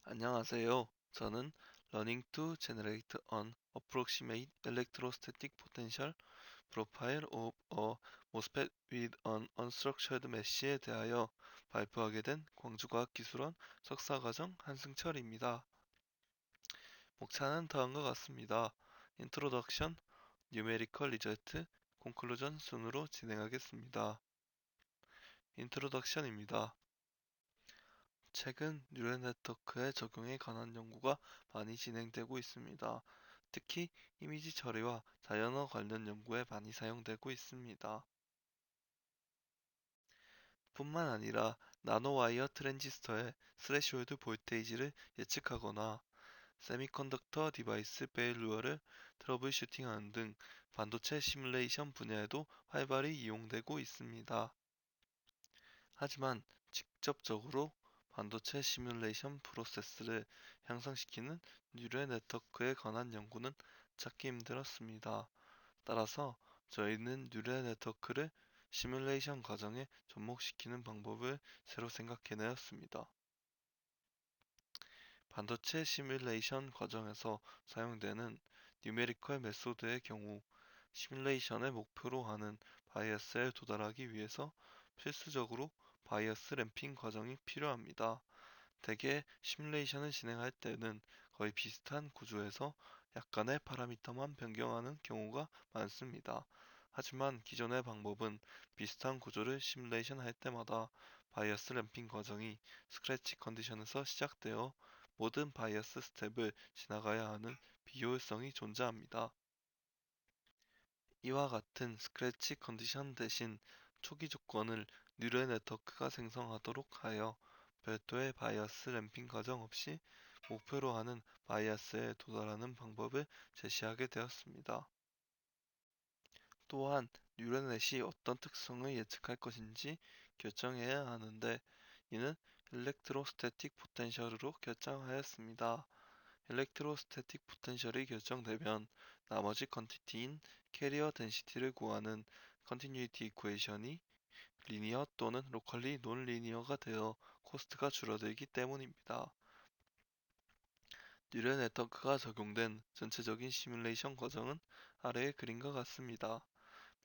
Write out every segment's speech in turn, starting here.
안녕하세요. 저는 Learning to Generate an Approximate Electrostatic Potential Profile of a MOSFET with an Unstructured Mesh에 대하여 발표하게 된 광주과학기술원 석사과정 한승철입니다. 목차는 다음과 같습니다. Introduction, Numerical Result, Conclusion 순으로 진행하겠습니다. Introduction입니다. 최근 뉴럴 네트워크의 적용에 관한 연구가 많이 진행되고 있습니다. 특히 이미지 처리와 자연어 관련 연구에 많이 사용되고 있습니다. 뿐만 아니라 나노와이어 트랜지스터의 스레시홀드 볼테이지를 예측하거나 세미컨덕터 디바이스 페일루어를 트러블 슈팅하는 등 반도체 시뮬레이션 분야에도 활발히 이용되고 있습니다. 하지만 직접적으로 반도체 시뮬레이션 프로세스를 향상시키는 뉴럴 네트워크에 관한 연구는 찾기 힘들었습니다. 따라서 저희는 뉴럴 네트워크를 시뮬레이션 과정에 접목시키는 방법을 새로 생각해내었습니다. 반도체 시뮬레이션 과정에서 사용되는 뉴메리컬 메소드의 경우 시뮬레이션을 목표로 하는 바이어스에 도달하기 위해서 필수적으로 바이어스 램핑 과정이 필요합니다. 대개 시뮬레이션을 진행할 때는 거의 비슷한 구조에서 약간의 파라미터만 변경하는 경우가 많습니다. 하지만 기존의 방법은 비슷한 구조를 시뮬레이션 할 때마다 바이어스 램핑 과정이 스크래치 컨디션에서 시작되어 모든 바이어스 스텝을 지나가야 하는 비효율성이 존재합니다. 이와 같은 스크래치 컨디션 대신 초기 조건을 뉴럴 네트워크가 생성하도록 하여 별도의 바이어스 램핑 과정 없이 목표로 하는 바이어스에 도달하는 방법을 제시하게 되었습니다. 또한 뉴럴넷이 어떤 특성을 예측할 것인지 결정해야 하는데 이는 일렉트로스태틱 포텐셜으로 결정하였습니다. 일렉트로스태틱 포텐셜이 결정되면 나머지 컨티티인 캐리어 덴시티를 구하는 컨티뉴이티 이퀘이션이 리니어 또는 로컬리 논리니어가 되어 코스트가 줄어들기 때문입니다. 뉴럴 네트워크가 적용된 전체적인 시뮬레이션 과정은 아래의 그림과 같습니다.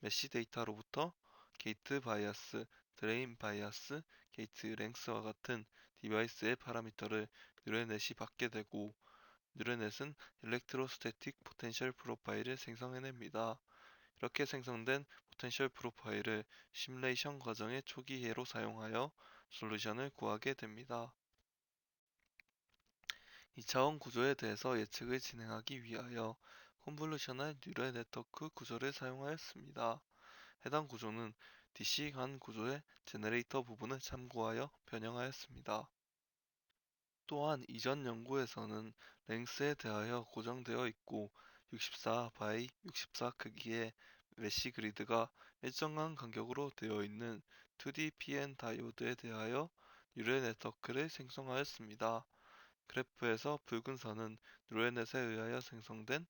메시 데이터로부터 게이트 바이어스, 드레인 바이어스, 게이트 랭스와 같은 디바이스의 파라미터를 뉴럴넷이 받게 되고 뉴럴넷은 일렉트로스태틱 포텐셜 프로파일을 생성해냅니다. 이렇게 생성된 포텐셜 프로파일을 시뮬레이션 과정의 초기회로 사용하여 솔루션을 구하게 됩니다. 2차원 구조에 대해서 예측을 진행하기 위하여 컨볼루셔널 뉴럴 네트워크 구조를 사용하였습니다. 해당 구조는 DC 간 구조의 제너레이터 부분을 참고하여 변형하였습니다. 또한 이전 연구에서는 랭스에 대하여 고정되어 있고 64 by 64 크기의 메시 그리드가 일정한 간격으로 되어 있는 2D PN 다이오드에 대하여 뉴럴 네트워크를 생성하였습니다. 그래프에서 붉은 선은 뉴럴넷에 의하여 생성된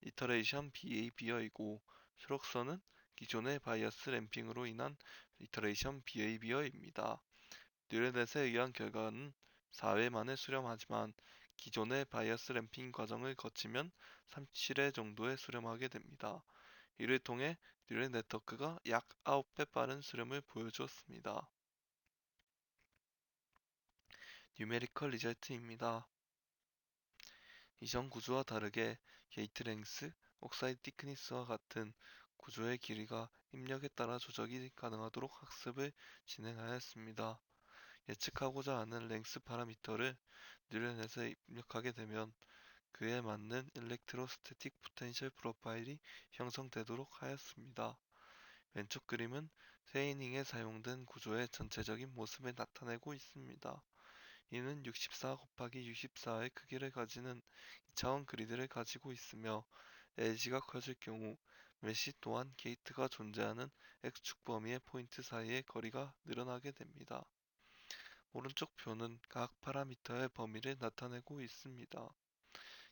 이터레이션 비헤이비어이고 초록선은 기존의 바이어스 램핑으로 인한 이터레이션 비헤이비어입니다. 뉴럴넷에 의한 결과는 4회 만에 수렴하지만 기존의 바이어스 램핑 과정을 거치면 37회 정도에 수렴하게 됩니다. 이를 통해 뉴럴 네트워크가 약 9배 빠른 수렴을 보여주었습니다. 뉴메리컬 리절트입니다. 이전 구조와 다르게 게이트 랭스, 옥사이드 티크니스와 같은 구조의 길이가 입력에 따라 조작이 가능하도록 학습을 진행하였습니다. 예측하고자 하는 랭스 파라미터를 뉴럴넷에 입력하게 되면 그에 맞는 일렉트로스태틱 포텐셜 프로파일이 형성되도록 하였습니다. 왼쪽 그림은 세이닝에 사용된 구조의 전체적인 모습을 나타내고 있습니다. 이는 64 곱하기 64의 크기를 가지는 2차원 그리드를 가지고 있으며 LG가 커질 경우 메시 또한 게이트가 존재하는 X축 범위의 포인트 사이의 거리가 늘어나게 됩니다. 오른쪽 표는 각 파라미터의 범위를 나타내고 있습니다.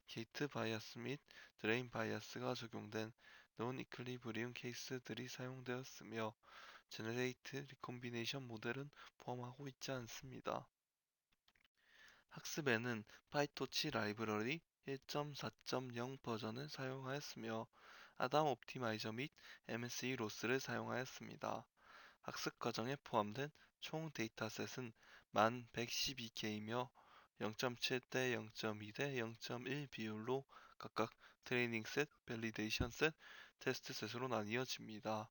게이트 바이어스 및 드레인 바이어스가 적용된 논 이클리브리움 케이스들이 사용되었으며 제너레이트 리콤비네이션 모델은 포함하고 있지 않습니다. 학습에는 파이토치 라이브러리 1.4.0 버전을 사용하였으며 아담 옵티마이저 및 MSE 로스를 사용하였습니다. 학습 과정에 포함된 총 데이터셋은 만 112개이며 0.7대 0.2대 0.1 비율로 각각 트레이닝 셋, 밸리데이션 셋, 테스트 셋으로 나뉘어집니다.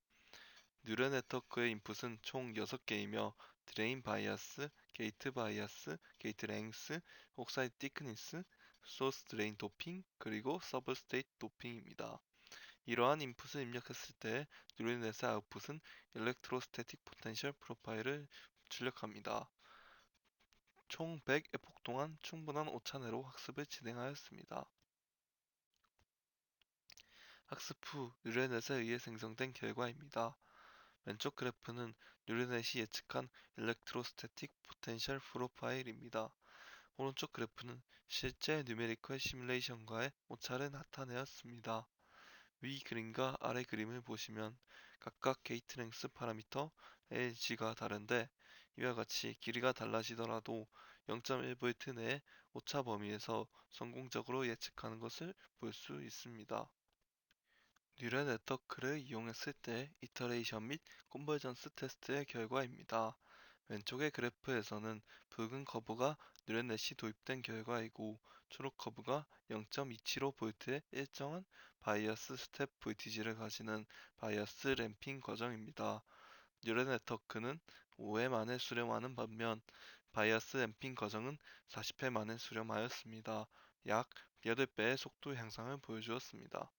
뉴럴 네트워크의 인풋은 총 6개이며 드레인 바이아스, 게이트 바이아스, 게이트 랭스, 옥사이드 티크니스, 소스 드레인 도핑, 그리고 서브스테이트 도핑입니다. 이러한 인풋을 입력했을 때 뉴럴넷의 아웃풋은 일렉트로스태틱 포텐셜 프로파일을 출력합니다. 총 100에폭 동안 충분한 오차내로 학습을 진행하였습니다. 학습 후 뉴럴넷에 의해 생성된 결과입니다. 왼쪽 그래프는 뉴럴넷이 예측한 일렉트로스태틱 포텐셜 프로파일입니다. 오른쪽 그래프는 실제 뉴메리컬 시뮬레이션과의 오차를 나타내었습니다. 위 그림과 아래 그림을 보시면 각각 게이트 랭스 파라미터 LG가 다른데 이와 같이 길이가 달라지더라도 0.1V 내의 오차 범위에서 성공적으로 예측하는 것을 볼 수 있습니다. 뉴럴 네트워크를 이용했을 때 이터레이션 및 컨버전스 테스트의 결과입니다. 왼쪽의 그래프에서는 붉은 커브가 뉴럴넷이 도입된 결과이고 초록 커브가 0.275V의 일정한 바이어스 스텝 VTG를 가지는 바이어스 램핑 과정입니다. 뉴럴 네트워크는 5회 만에 수렴하는 반면 바이어스 램핑 과정은 40회 만에 수렴하였습니다. 약 8배의 속도 향상을 보여주었습니다.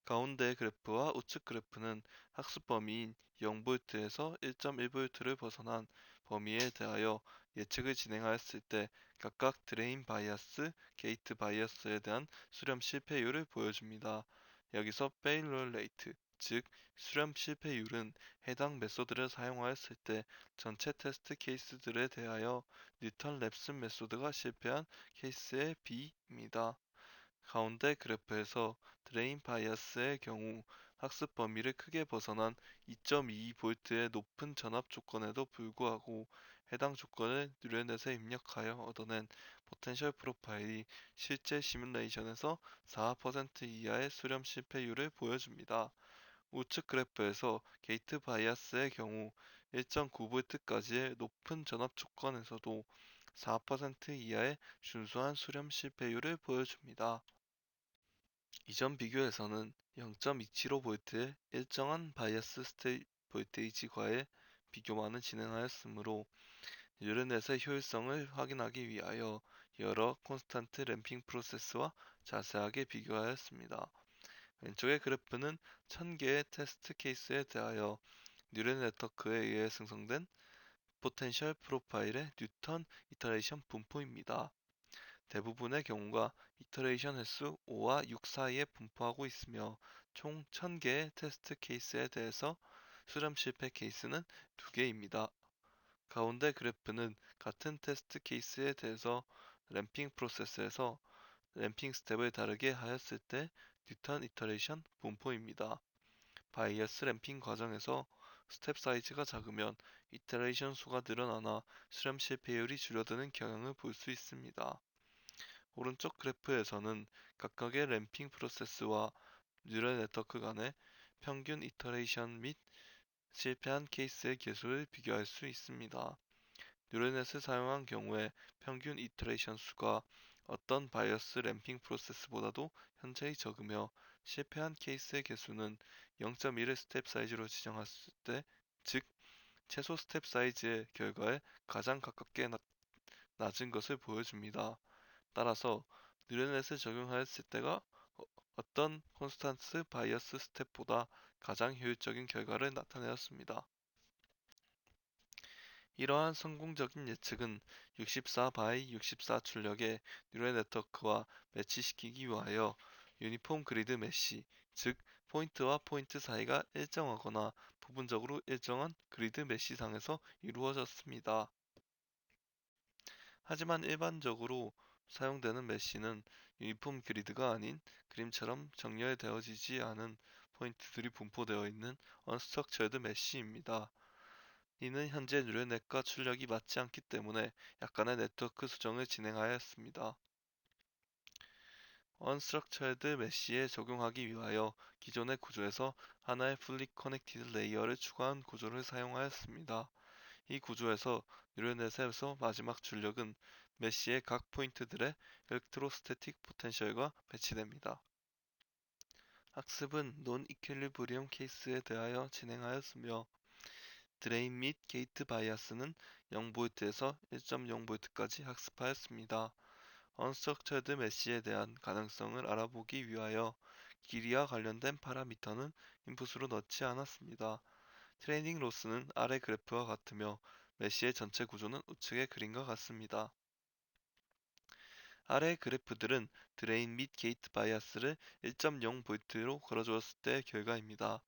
가운데 그래프와 우측 그래프는 학습 범위인 0V에서 1.1V를 벗어난 범위에 대하여 예측을 진행하였을 때 각각 드레인 바이어스, 게이트 바이어스에 대한 수렴 실패율을 보여줍니다. 여기서 페일러 레이트, 즉 수렴 실패율은 해당 메소드를 사용하였을 때 전체 테스트 케이스들에 대하여 뉴턴 랩슨 메소드가 실패한 케이스의 비입니다. 가운데 그래프에서 드레인 바이어스의 경우 학습 범위를 크게 벗어난 2.22V의 높은 전압 조건에도 불구하고 해당 조건을 뉴럴넷에 입력하여 얻어낸 포텐셜 프로파일이 실제 시뮬레이션에서 4% 이하의 수렴 실패율을 보여줍니다. 우측 그래프에서 게이트 바이어스의 경우 1.9V까지의 높은 전압 조건에서도 4% 이하의 준수한 수렴 실패율을 보여줍니다. 이전 비교에서는 0.275V의 일정한 바이어스 스테이 볼테이지과의 비교만을 진행하였으므로 뉴럴넷의 효율성을 확인하기 위하여 여러 콘스탄트 램핑 프로세스와 자세하게 비교하였습니다. 왼쪽의 그래프는 1000개의 테스트 케이스에 대하여 뉴럴 네트워크에 의해 생성된 포텐셜 프로파일의 뉴턴 이터레이션 분포입니다. 대부분의 경우가 이터레이션 횟수 5와 6 사이에 분포하고 있으며 총 1000개의 테스트 케이스에 대해서 수렴 실패 케이스는 2개입니다. 가운데 그래프는 같은 테스트 케이스에 대해서 램핑 프로세스에서 램핑 스텝을 다르게 하였을 때 뉴턴 이터레이션 분포입니다. 바이어스 램핑 과정에서 스텝 사이즈가 작으면 이터레이션 수가 늘어나나 수렴 실패율이 줄어드는 경향을 볼 수 있습니다. 오른쪽 그래프에서는 각각의 램핑 프로세스와 뉴럴 네트워크 간의 평균 이터레이션 및 실패한 케이스의 개수를 비교할 수 있습니다. 뉴럴넷을 사용한 경우에 평균 이터레이션 수가 어떤 바이어스 램핑 프로세스보다도 현저히 적으며 실패한 케이스의 개수는 0.1의 스텝 사이즈로 지정했을 때, 즉 최소 스텝 사이즈의 결과에 가장 가깝게 낮은 것을 보여줍니다. 따라서 뉴럴넷을 적용하였을 때가 어떤 콘스탄트 바이어스 스텝보다 가장 효율적인 결과를 나타내었습니다. 이러한 성공적인 예측은 64 by 64 출력의 뉴럴 네트워크와 매치시키기 위하여 유니폼 그리드 메쉬, 즉 포인트와 포인트 사이가 일정하거나 부분적으로 일정한 그리드 메쉬상에서 이루어졌습니다. 하지만 일반적으로 사용되는 메쉬는 유니폼 그리드가 아닌 그림처럼 정렬되어지지 않은 포인트들이 분포되어 있는 언스트럭처드 메쉬입니다. 이는 현재 뉴럴넷과 출력이 맞지 않기 때문에 약간의 네트워크 수정을 진행하였습니다. Unstructured Mesh에 적용하기 위하여 기존의 구조에서 하나의 Fully Connected 레이어를 추가한 구조를 사용하였습니다. 이 구조에서 뉴럴넷에서 마지막 출력은 메쉬의 각 포인트들의 엘렉트로스태틱 포텐셜과 배치됩니다. 학습은 논-이퀄리브리엄 케이스에 대하여 진행하였으며 드레인 및 게이트 바이아스는 0V에서 1.0V까지 학습하였습니다. 언스트럭처드 메시에 대한 가능성을 알아보기 위하여 길이와 관련된 파라미터는 인풋으로 넣지 않았습니다. 트레이닝 로스는 아래 그래프와 같으며 메시의 전체 구조는 우측의 그림과 같습니다. 아래 그래프들은 드레인 및 게이트 바이아스를 1.0V로 걸어주었을 때의 결과입니다.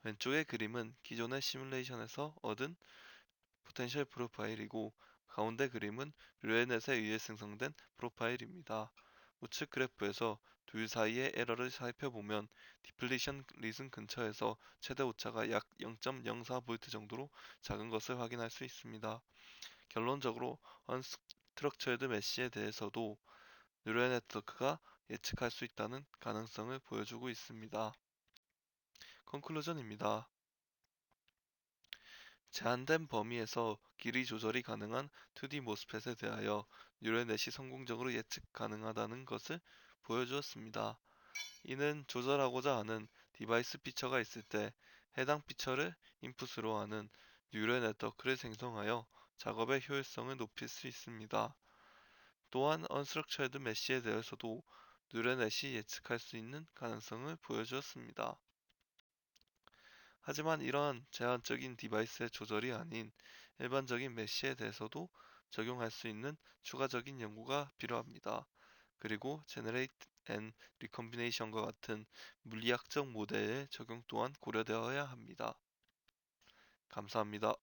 왼쪽의 그림은 기존의 시뮬레이션에서 얻은 포텐셜 프로파일이고 가운데 그림은 류에넷에 의해 생성된 프로파일입니다. 우측 그래프에서 둘 사이의 에러를 살펴보면 디플리션 리즌 근처에서 최대 오차가 약 0.04V 정도로 작은 것을 확인할 수 있습니다. 결론적으로 언스트럭처드 메시에 대해서도 뉴럴 네트워크가 예측할 수 있다는 가능성을 보여주고 있습니다. 컨클루전입니다. 제한된 범위에서 길이 조절이 가능한 2D 모스펫에 대하여 뉴럴넷이 성공적으로 예측 가능하다는 것을 보여주었습니다. 이는 조절하고자 하는 디바이스 피처가 있을 때 해당 피처를 인풋으로 하는 뉴럴 네트워크를 생성하여 작업의 효율성을 높일 수 있습니다. 또한 언스트럭처드 메시에 대해서도 뉴럴넷이 예측할 수 있는 가능성을 보여주었습니다. 하지만 이러한 제한적인 디바이스의 조절이 아닌 일반적인 메시에 대해서도 적용할 수 있는 추가적인 연구가 필요합니다. 그리고 Generate and Recombination과 같은 물리학적 모델의 적용 또한 고려되어야 합니다. 감사합니다.